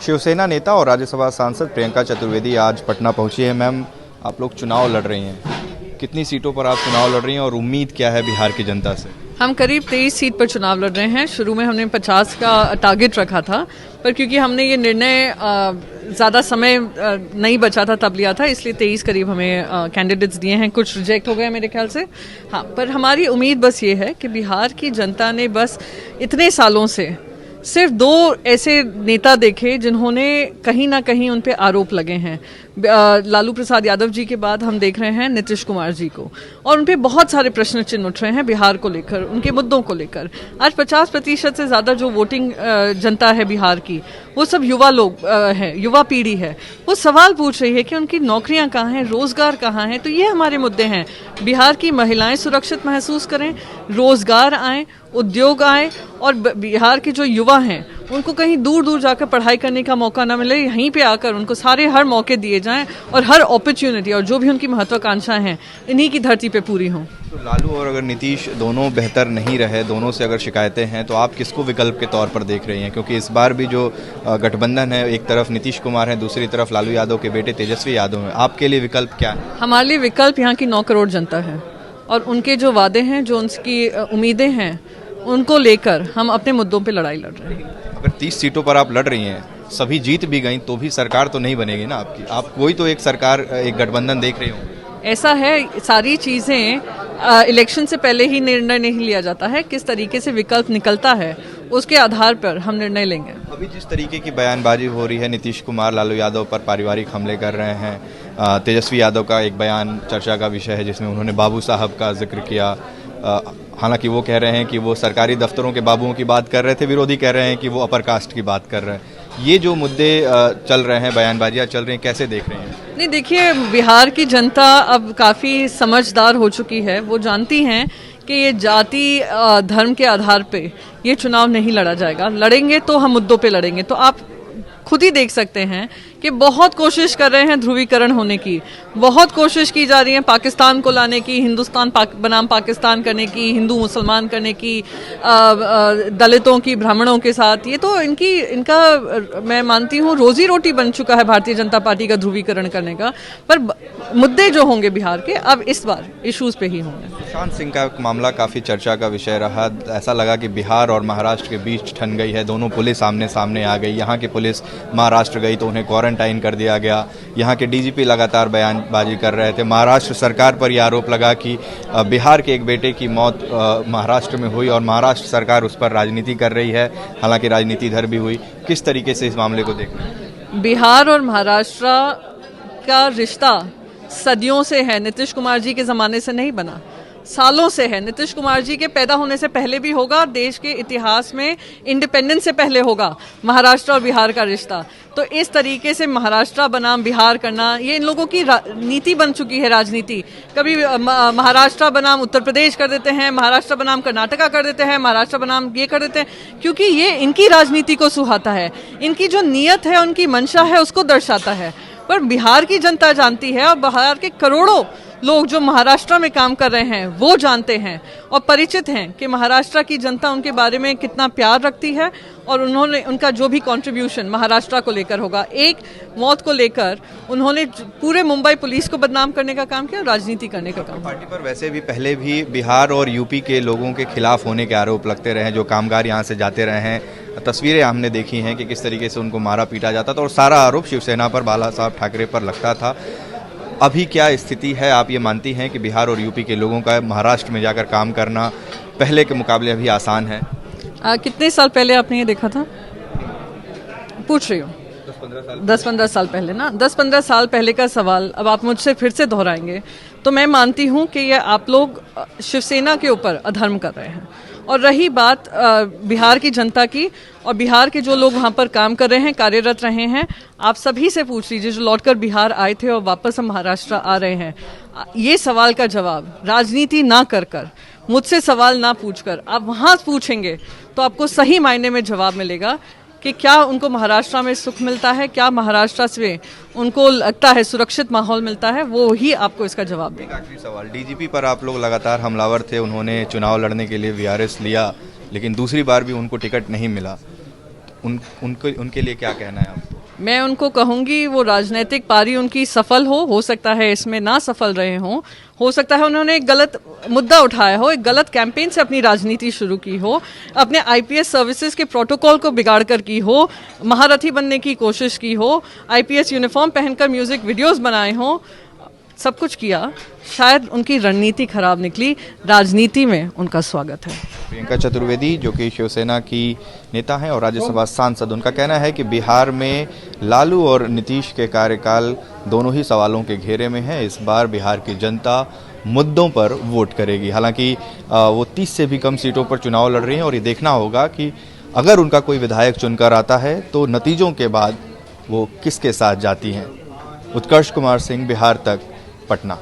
शिवसेना नेता और राज्यसभा सांसद प्रियंका चतुर्वेदी आज पटना पहुंची है। मैम, आप लोग चुनाव लड़ रही हैं, कितनी सीटों पर आप चुनाव लड़ रही हैं और उम्मीद क्या है बिहार की जनता से? हम करीब 23 सीट पर चुनाव लड़ रहे हैं। शुरू में हमने 50 का टारगेट रखा था, पर क्योंकि हमने ये निर्णय ज़्यादा समय नहीं बचा था तब लिया था, इसलिए 23 करीब हमें कैंडिडेट्स दिए हैं। कुछ रिजेक्ट हो गए मेरे ख्याल से। हाँ, पर हमारी उम्मीद बस ये है कि बिहार की जनता ने बस इतने सालों से सिर्फ दो ऐसे नेता देखे जिन्होंने कहीं ना कहीं उन पे आरोप लगे हैं। लालू प्रसाद यादव जी के बाद हम देख रहे हैं नीतीश कुमार जी को, और उन पे बहुत सारे प्रश्न चिन्ह उठ रहे हैं बिहार को लेकर, उनके मुद्दों को लेकर। आज 50% से ज़्यादा जो वोटिंग जनता है बिहार की, वो सब युवा लोग हैं, युवा पीढ़ी है। वो सवाल पूछ रही है कि उनकी नौकरियां कहाँ हैं, रोजगार कहाँ हैं। तो ये हमारे मुद्दे हैं। बिहार की महिलाएं सुरक्षित महसूस करें, रोजगार आए, उद्योग आए, और बिहार के जो युवा हैं उनको कहीं दूर दूर जाकर पढ़ाई करने का मौका ना मिले, यहीं पे आकर उनको सारे हर मौके दिए जाएं और हर अपॉर्चुनिटी और जो भी उनकी महत्वाकांक्षाएं हैं इन्हीं की धरती पे पूरी हों। तो लालू और अगर नीतीश दोनों बेहतर नहीं रहे, दोनों से अगर शिकायतें हैं, तो आप किसको विकल्प के तौर पर देख रही हैं? क्योंकि इस बार भी जो गठबंधन है, एक तरफ नीतीश कुमार है, दूसरी तरफ लालू यादव के बेटे तेजस्वी यादव हैं। आपके लिए विकल्प क्या है? हमारे लिए विकल्प यहाँ की 9 करोड़ जनता है, और उनके जो वादे हैं, जो उनकी उम्मीदें हैं, उनको लेकर हम अपने मुद्दों पे लड़ाई लड़ रहे हैं। अगर 30 सीटों पर आप लड़ रही हैं, सभी जीत भी गई, तो भी सरकार तो नहीं बनेगी ना आपकी। आप कोई तो एक सरकार, एक गठबंधन देख रही होंगे। ऐसा है, सारी चीज़ें इलेक्शन से पहले ही निर्णय नहीं लिया जाता है। किस तरीके से विकल्प निकलता है उसके आधार पर हम निर्णय लेंगे। अभी जिस तरीके की बयानबाजी हो रही है, नीतीश कुमार लालू यादव पर पारिवारिक हमले कर रहे हैं, तेजस्वी यादव का एक बयान चर्चा का विषय है जिसमें उन्होंने बाबू साहब का जिक्र किया। हालांकि वो कह रहे हैं कि वो सरकारी दफ्तरों के बाबुओं की बात कर रहे थे, विरोधी कह रहे हैं कि वो अपर कास्ट की बात कर रहे हैं। ये जो मुद्दे चल रहे हैं, बयानबाजियां चल रही हैं, कैसे देख रहे हैं? नहीं, देखिए, बिहार की जनता अब काफ़ी समझदार हो चुकी है। वो जानती हैं कि ये जाति धर्म के आधार पे ये चुनाव नहीं लड़ा जाएगा। लड़ेंगे तो हम मुद्दों पे लड़ेंगे। तो आप खुद ही देख सकते हैं कि बहुत कोशिश कर रहे हैं ध्रुवीकरण होने की, बहुत कोशिश की जा रही है पाकिस्तान को लाने की, हिंदुस्तान बनाम पाकिस्तान करने की, हिंदू मुसलमान करने की, दलितों की, ब्राह्मणों के साथ। ये तो इनका मैं मानती हूँ रोजी रोटी बन चुका है भारतीय जनता पार्टी का ध्रुवीकरण करने का। पर मुद्दे जो होंगे बिहार के, अब इस बार इश्यूज पे ही होंगे। सुशांत सिंह का मामला काफ़ी चर्चा का विषय रहा। ऐसा लगा कि बिहार और महाराष्ट्र के बीच ठन गई है, दोनों पुलिस आमने सामने आ गई। यहाँ की पुलिस महाराष्ट्र गई तो उन्हें क्वारंटाइन कर दिया गया। यहाँ के डीजीपी लगातार बयानबाजी कर रहे थे। महाराष्ट्र सरकार पर यह आरोप लगा कि बिहार के एक बेटे की मौत महाराष्ट्र में हुई और महाराष्ट्र सरकार उस पर राजनीति कर रही है। हालांकि राजनीति इधर भी हुई। किस तरीके से इस मामले को देख रहे हैं? बिहार और महाराष्ट्र का रिश्ता सदियों से है, नीतीश कुमार जी के ज़माने से नहीं बना, सालों से है। नीतीश कुमार जी के पैदा होने से पहले भी होगा, देश के इतिहास में इंडिपेंडेंस से पहले होगा महाराष्ट्र और बिहार का रिश्ता। तो इस तरीके से महाराष्ट्र बनाम बिहार करना, ये इन लोगों की नीति बन चुकी है, राजनीति। कभी महाराष्ट्र बनाम उत्तर प्रदेश कर देते हैं, महाराष्ट्र बनाम कर्नाटका कर देते हैं, महाराष्ट्र बनाम ये कर देते हैं, क्योंकि ये इनकी राजनीति को सुहाता है, इनकी जो नीयत है, उनकी मंशा है, उसको दर्शाता है। पर बिहार की जनता जानती है, और बिहार के करोड़ों लोग जो महाराष्ट्र में काम कर रहे हैं वो जानते हैं और परिचित हैं कि महाराष्ट्र की जनता उनके बारे में कितना प्यार रखती है, और उन्होंने उनका जो भी कंट्रीब्यूशन महाराष्ट्र को लेकर होगा, एक मौत को लेकर उन्होंने पूरे मुंबई पुलिस को बदनाम करने का काम किया, राजनीति करने का काम। पार्टी पर वैसे भी पहले भी बिहार और यूपी के लोगों के खिलाफ होने के आरोप लगते रहे, जो कामगार यहाँ से जाते रहे हैं। तस्वीरें हमने देखी हैं कि किस तरीके से उनको मारा पीटा जाता था, और सारा आरोप शिवसेना पर, बाला साहब ठाकरे पर लगता था। अभी क्या स्थिति है? आप ये मानती हैं कि बिहार और यूपी के लोगों का महाराष्ट्र में जाकर काम करना पहले के मुकाबले अभी आसान है? कितने साल पहले आपने ये देखा था? पूछ रही हूँ। 10-15 साल पहले ना, 10-15 साल पहले का सवाल अब आप मुझसे फिर से दोहराएंगे तो मैं मानती हूँ कि ये आप लोग शिवसेना के ऊपर अधर्म कर रहे हैं। और रही बात बिहार की जनता की, और बिहार के जो लोग वहाँ पर काम कर रहे हैं, कार्यरत रहे हैं, आप सभी से पूछ लीजिए जो लौटकर बिहार आए थे और वापस हम महाराष्ट्र आ रहे हैं। ये सवाल का जवाब राजनीति ना कर मुझसे सवाल ना पूछकर आप वहाँ पूछेंगे तो आपको सही मायने में जवाब मिलेगा कि क्या उनको महाराष्ट्र में सुख मिलता है, क्या महाराष्ट्र से उनको लगता है सुरक्षित माहौल मिलता है, वो ही आपको इसका जवाब देगा। आखिरी सवाल, डीजीपी पर आप लोग लगातार हमलावर थे, उन्होंने चुनाव लड़ने के लिए वीआरएस लिया, लेकिन दूसरी बार भी उनको टिकट नहीं मिला। उनके लिए क्या कहना है आपको? मैं उनको कहूंगी वो राजनीतिक पारी उनकी सफल हो सकता है इसमें ना सफल रहे हों, हो सकता है उन्होंने एक गलत मुद्दा उठाया हो, एक गलत कैंपेन से अपनी राजनीति शुरू की हो, अपने आईपीएस सर्विसेज के प्रोटोकॉल को बिगाड़ कर की हो, महारथी बनने की कोशिश की हो, आईपीएस यूनिफॉर्म पहनकर म्यूजिक वीडियोस बनाए हों, सब कुछ किया, शायद उनकी रणनीति खराब निकली, राजनीति में उनका स्वागत है। प्रियंका चतुर्वेदी जो कि शिवसेना की नेता हैं और राज्यसभा सांसद, उनका कहना है कि बिहार में लालू और नीतीश के कार्यकाल दोनों ही सवालों के घेरे में है। इस बार बिहार की जनता मुद्दों पर वोट करेगी। हालांकि वो 30 से भी कम सीटों पर चुनाव लड़ रही हैं और ये देखना होगा कि अगर उनका कोई विधायक चुनकर आता है तो नतीजों के बाद वो किसके साथ जाती हैं। उत्कर्ष कुमार सिंह, बिहार तक, पटना।